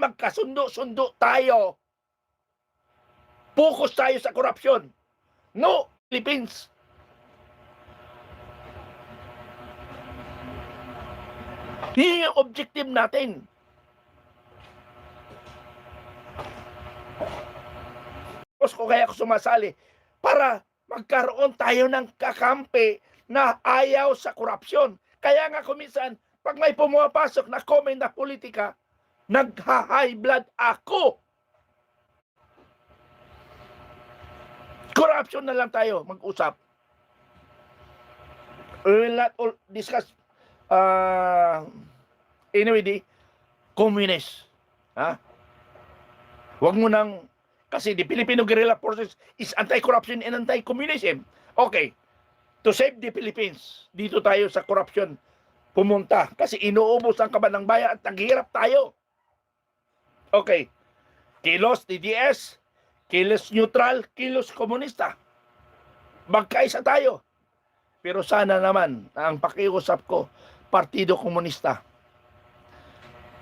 magkasundo-sundo tayo. Focus tayo sa korupsyon. No, Philippines. Yun yung objective natin. Ko kaya ako sumasali para magkaroon tayo ng kakampi na ayaw sa korupsyon. Kaya nga kuminsan, pag may pumapasok na comment na politika, nagha-high blood ako. Corruption na lang tayo mag-usap. We will not discuss anyway, communist. Ha? Huwag mo nang, kasi the Filipino guerrilla forces is anti-corruption and anti-communism. Okay, to save the Philippines, dito tayo sa corruption pumunta. Kasi inuubos ang kaban ng bayan at naghihirap tayo. Okay, kilos DDS, kilos neutral, kilos komunista. Magkaisa tayo. Pero sana naman, ang pakiusap ko, Partido Komunista.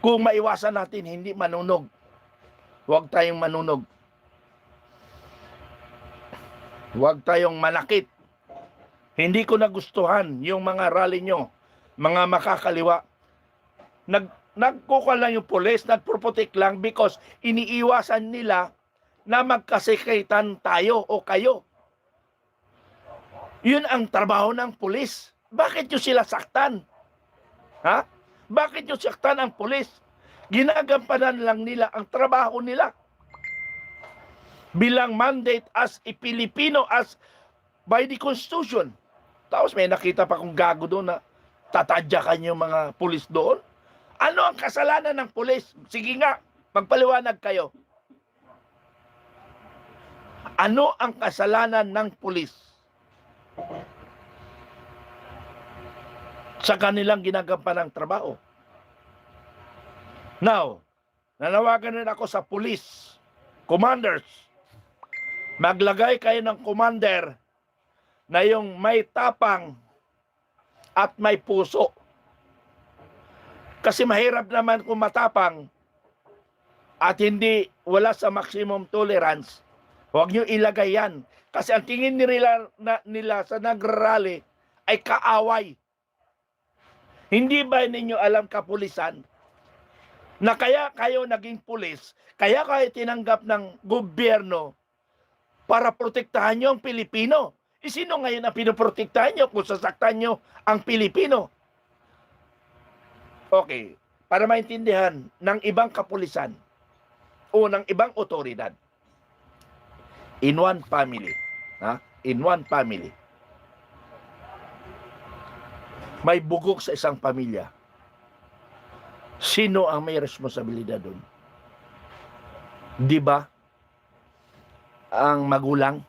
Kung maiwasan natin, hindi manunog. Huwag tayong manunog. Huwag tayong manakit. Hindi ko nagustuhan yung mga rally nyo, mga makakaliwa. Nagkukuha lang yung pulis, nagproprotect lang because iniiwasan nila na magkasekretan tayo o kayo. Yun ang trabaho ng pulis. Bakit nyo sila saktan? Ha? Bakit nyo saktan ang pulis? Ginagampanan lang nila ang trabaho nila. Bilang mandate as a Filipino, as by the Constitution. Tapos may nakita pa kong gago doon na tatadyakan yung mga pulis doon. Ano ang kasalanan ng pulis? Sige nga, magpaliwanag kayo. Ano ang kasalanan ng pulis sa kanilang ginagampanan ng trabaho? Now, nanawagan rin ako sa police, commanders. Maglagay kayo ng commander na yung may tapang at may puso. Kasi mahirap naman kung matapang at hindi wala sa maximum tolerance. Huwag nyo ilagay yan. Kasi ang tingin nila sa nagrarally ay kaaway. Hindi ba ninyo alam, kapulisan, na kaya kayo naging pulis, kaya kayo tinanggap ng gobyerno para protektahan nyo ang Pilipino? Sino ngayon ang pinoprotektahan nyo kung sasaktan nyo ang Pilipino? Okay, para maintindihan ng ibang kapulisan o ng ibang otoridad, in one family, in one family, may bugok sa isang pamilya. Sino ang may responsibilidad doon? Di ba? Ang magulang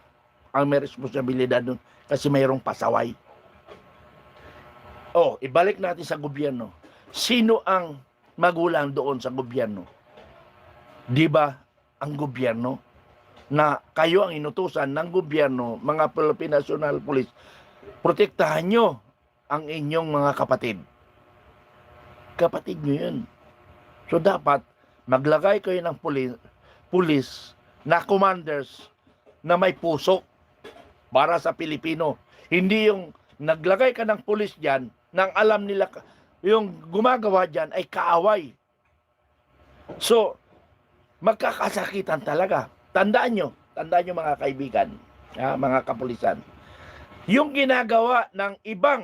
ang may responsibilidad doon kasi mayroong pasaway. Ibalik natin sa gobyerno. Sino ang magulang doon sa gobyerno? Di ba ang gobyerno na kayo ang inutusan ng gobyerno, mga Philippine National Police, protektahan nyo ang inyong mga kapatid. Kapatid nyo yun. So dapat maglagay kayo ng pulis na commanders na may puso para sa Pilipino. Hindi yung naglagay ka ng pulis dyan nang alam nila yung gumagawa dyan ay kaaway. So, magkakasakitan talaga. Tandaan nyo mga kaibigan, mga kapulisan. Yung ginagawa ng iba,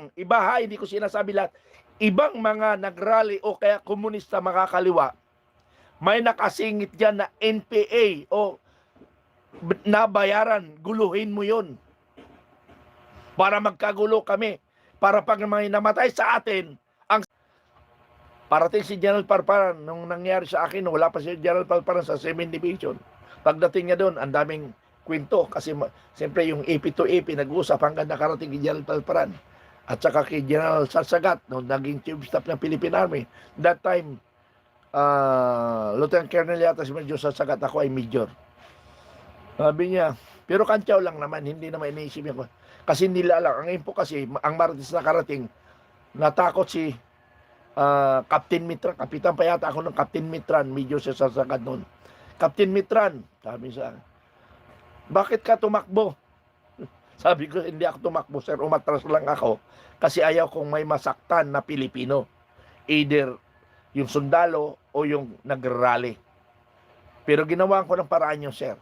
hindi ko sinasabi lahat, ibang mga nagrally o kaya komunista makakaliwa, may nakasingit dyan na NPA o nabayaran, guluhin mo yun. Para magkagulo kami. Para pag may namatay sa atin, parating si General Parparan, nung nangyari sa akin, wala pa si General Parparan sa 7th Division. Pagdating niya doon, ang daming kwento. Kasi siyempre yung AP to AP, nag-uusap hanggang nakarating kay General Parparan. At saka kay General Sarsagat, nung naging Chief Staff ng Philippine Army. That time, Lieutenant Colonel yata si Major Sarsagat, ako ay Major. Sabi niya, pero kantyaw lang naman, hindi naman iniisip niya. Kasi nila lang, ang info kasi, ang Martes na karating, natakot si Captain Mitran, kapitan pa yata ako ng Captain Mitran, medyo siya sasagad noon. Captain Mitran, sabi sa akin, bakit ka tumakbo? Sabi ko, hindi ako tumakbo, sir, umatras lang ako kasi ayaw kong may masaktan na Pilipino. Either yung sundalo o yung nagrally. Pero ginawa ko ng paraan yun, sir.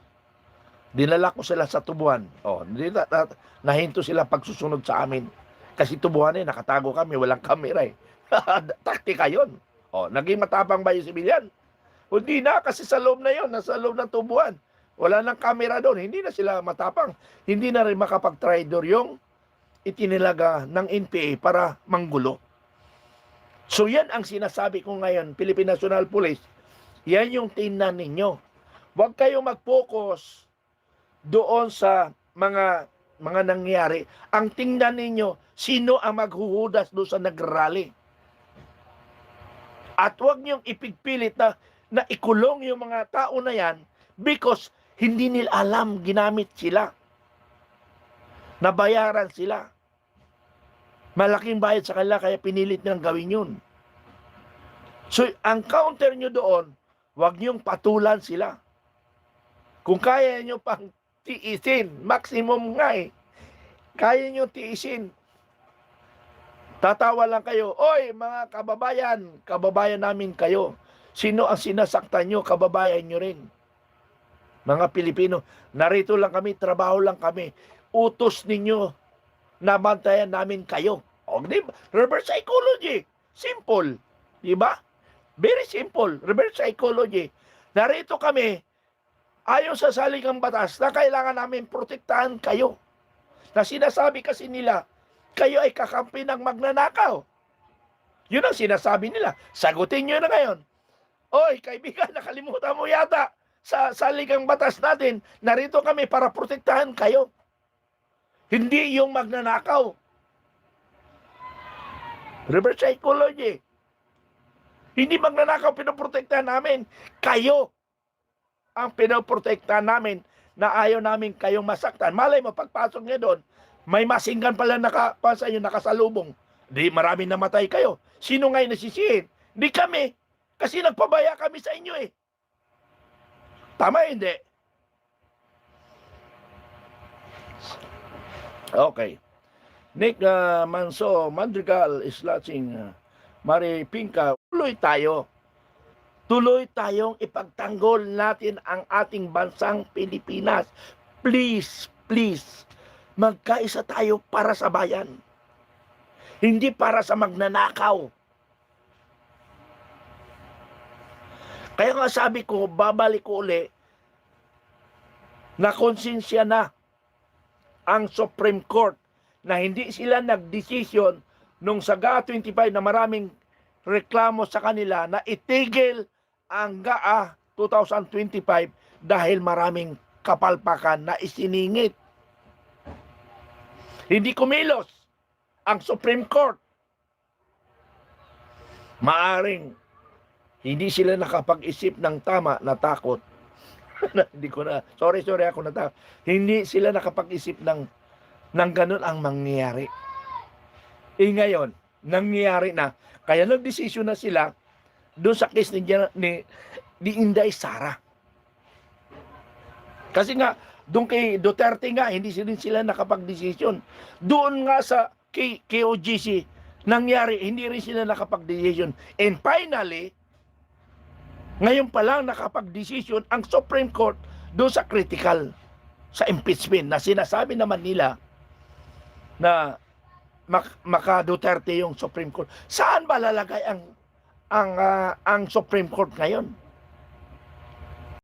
Dinala ko sila sa tubuan. Nahinto sila pagsusunod sa amin. Kasi tubuhan nakatago kami, walang kamera eh. Taktika yun. Naging matapang ba yung sibilyan? Hindi na, kasi sa loob na yun, nasa loob ng tubuan. Wala nang kamera doon, hindi na sila matapang. Hindi na rin makapag-traidor yung itinilaga ng NPA para manggulo. So yan ang sinasabi ko ngayon, Philippine National Police, yan yung tingnan ninyo. Huwag kayong mag-focus doon sa mga nangyari. Ang tingnan ninyo, sino ang maghuhudas doon sa nagrally. At huwag niyong ipigpilit na ikulong yung mga tao na yan because hindi nila alam, ginamit sila. Nabayaran sila. Malaking bayad sa kanila kaya pinilit nilang gawin yun. So, ang counter nyo doon, huwag niyong patulan sila. Kung kaya nyo pang tiisin, maximum nga eh. Kaya nyo tiisin. Tatawa lang kayo, oy mga kababayan namin kayo. Sino ang sinasaktan nyo, kababayan nyo rin. Mga Pilipino, narito lang kami, trabaho lang kami. Utos ninyo, nabantayan namin kayo. Diba? Reverse psychology. Simple. Diba? Very simple. Reverse psychology. Narito kami, ayon sa saligang batas, na kailangan namin protektahan kayo. Na sinasabi kasi nila, kayo ay kakampi ng magnanakaw. Yun ang sinasabi nila. Sagutin nyo na ngayon. Oy, kaibigan, nakalimutan mo yata sa saligang batas natin, narito kami para protektahan kayo. Hindi yung magnanakaw. Reverse psychology. Hindi magnanakaw pinoprotektahan namin. Kayo ang pinoprotektahan namin na ayaw namin kayong masaktan. Malay mo, pagpasok niya doon, may masinggan pala sa inyo, nakasalubong. Di marami namatay kayo. Sino ngayon nasisihin? Hindi kami. Kasi nagpabaya kami sa inyo eh. Tama hindi? Okay. Nick Manso, Madrigal is watching. Mari Pinka, tuloy tayo. Tuloy tayong ipagtanggol natin ang ating bansang Pilipinas. Please, please, magkaisa tayo para sa bayan. Hindi para sa magnanakaw. Kaya nga sabi ko, babalik ko uli, na konsensya na ang Supreme Court na hindi sila nagdesisyon nung sa GAA 25 na maraming reklamo sa kanila na itigil ang GAA 2025 dahil maraming kapalpakan na isiningit. Hindi kumilos ang Supreme Court. Maaring hindi sila nakapag-isip ng tama na takot. Hindi ko na, sorry ako natakot. Hindi sila nakapag-isip ng ganun ang mangyayari. Ngayon, nangyayari na. Kaya nagdesisyon na sila doon sa case ni Inday Sara. Kasi nga, doon kay Duterte nga, hindi sila nakapag-desisyon. Doon nga sa KOGC, nangyari, hindi rin sila nakapag-desisyon. And finally, ngayon pa lang nakapag-desisyon ang Supreme Court doon sa critical, sa impeachment, na sinasabi naman nila na maka-Duterte yung Supreme Court. Saan ba lalagay ang Supreme Court ngayon?